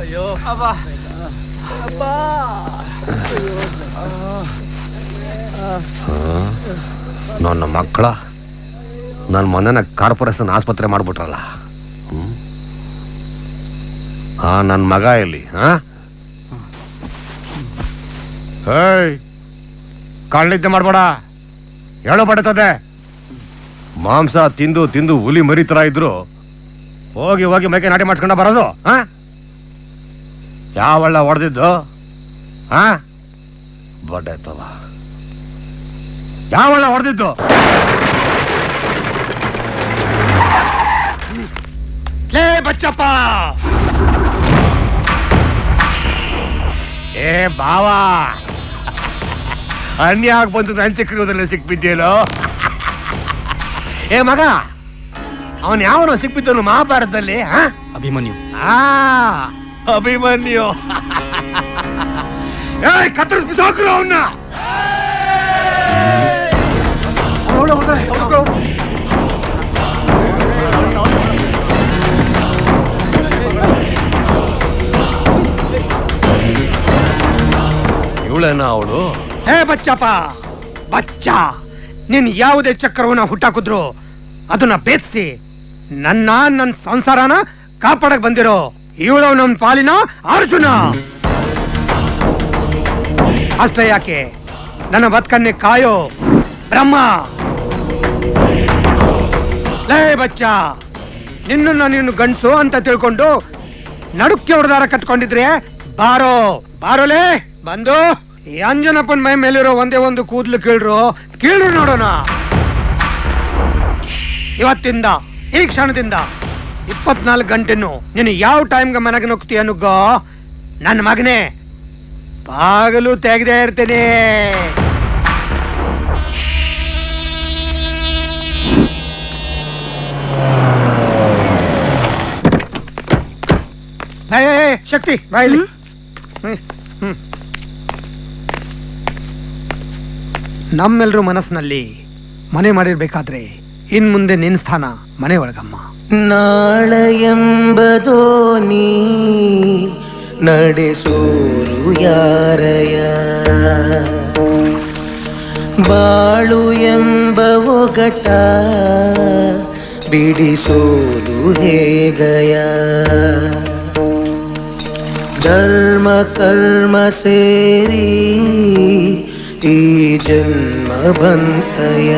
ಅಯ್ಯೋ ಅಬ್ಬ ಅಪ್ಪ ನನ್ನ ಮಕ್ಕಳ ನನ್ನ ಮನೆನ ಕಾರ್ಪೊರೇಷನ್ ಆಸ್ಪತ್ರೆ ಮಾಡ್ಬಿಟ್ರಲ್ಲ. ನನ್ನ ಮಗ ಇಲ್ಲಿ ಕಳ್ಳಿದ್ದೆ ಮಾಡ್ಬೇಡ, ಹೇಳೋ ಬಡತದೆ. ಮಾಂಸ ತಿಂದು ತಿಂದು ಹುಲಿ ಮರಿ ತರ ಇದ್ರು ಹೋಗಿ ಹೋಗಿ ಮೈಕೆ ನಾಟಿ ಮಾಡ್ಸ್ಕೊಂಡ ಬರೋದು. ಯಾವಳ್ಳ ಹೊಡೆದಿದ್ದು ಬಡ್ಡಾಯ್ತವ, ಯಾವಳ್ಳ ಹೊಡೆದಿದ್ದು? ಲೇ ಬಚ್ಚಪ್ಪ, ಏ ಬಾವಾ, ಅನ್ಯಾಗ ಬಂದು ಅಂತ್ಯಕ್ರಿಯೆಯಲ್ಲಿ ಸಿಕ್ಬಿದ್ದೇನೋ. ಏ ಮಗ, ಅವನ್ ಯಾವನೋ ಸಿಕ್ಬಿದ್ದನು ಮಹಾಭಾರತದಲ್ಲಿ. ಅಭಿಮನ್ಯು. ಅಭಿಮನ್ಯು. ಏ ಕತ್ತರಿಸಿ ಬಿಸಾಕ್ರು ಅವನ್ನ. ಇವಳೇನ ಅವಳು? ಹೇ ಬಚ್ಚಪ್ಪ, ಬಚ್ಚ, ನೀನ್ ಯಾವುದೇ ಚಕ್ರವನ್ನ ಹುಟ್ಟಾಕಿದ್ರು ಅದನ್ನ ಬೇತ್ಸಿ ನನ್ನ ಸಂಸಾರನ ಕಾಪಾಡಕ್ ಬಂದಿರೋ ಇವಳು ನಮ್ ಪಾಲಿನ ಅರ್ಜುನ. ಅಷ್ಟೇ ಯಾಕೆ, ನನ್ನ ಬದುಕನ್ನೇ ಕಾಯೋ ಬ್ರಹ್ಮ. ಲೇ ಬಚ್ಚ, ನಿನ್ನ ನೀನು ಗಂಡ್ಸು ಅಂತ ತಿಳ್ಕೊಂಡು ನಡುಕ್ಕೆ ಹೊಡೆದಾರ ಕಟ್ಕೊಂಡಿದ್ರೆ ಬಾರೋ ಬಾರೋಲೇ ಬಂದು ಈ ಅಂಜನಪ್ಪನ ಮೈ ಮೇಲಿರೋ ಒಂದೇ ಒಂದು ಕೂದಲು ಕೀಳ್ರು ನೋಡೋಣ. ಇವತ್ತಿಂದ ಈ ಕ್ಷಣದಿಂದ 24 ಗಂಟೆನು ನೀನು ಯಾವ ಟೈಮ್ಗೆ ಮನೆಗೆ ನುಗ್ತೀಯ ನುಗ್ಗೋ, ನನ್ನ ಮಗನೇ ಬಾಗಲು ತೆಗೆದೇ ಇರ್ತೀನಿ. ಶಕ್ತಿ ಬಾಯಿಲಿ. ನಮ್ಮೆಲ್ಲರೂ ಮನಸ್ಸಿನಲ್ಲಿ ಮನೆ ಮಾಡಿರ್ಬೇಕಾದ್ರೆ ಇನ್ ಮುಂದೆ ನಿನ್ ಸ್ಥಾನ ಮನೆ ಒಳಗಮ್ಮ. ನಾಳೆ ಎಂಬುದೋನಿ ನಡೆಸೋರು ಯಾರಯ, ಬಾಳು ಎಂಬ ಒಗಟ ಬಿಡಿಸೋದು ಹೇಗಯ. ಧರ್ಮ ಕರ್ಮ ಸೇರಿ ಈ ಜನ್ಮ ಬಂತಯ.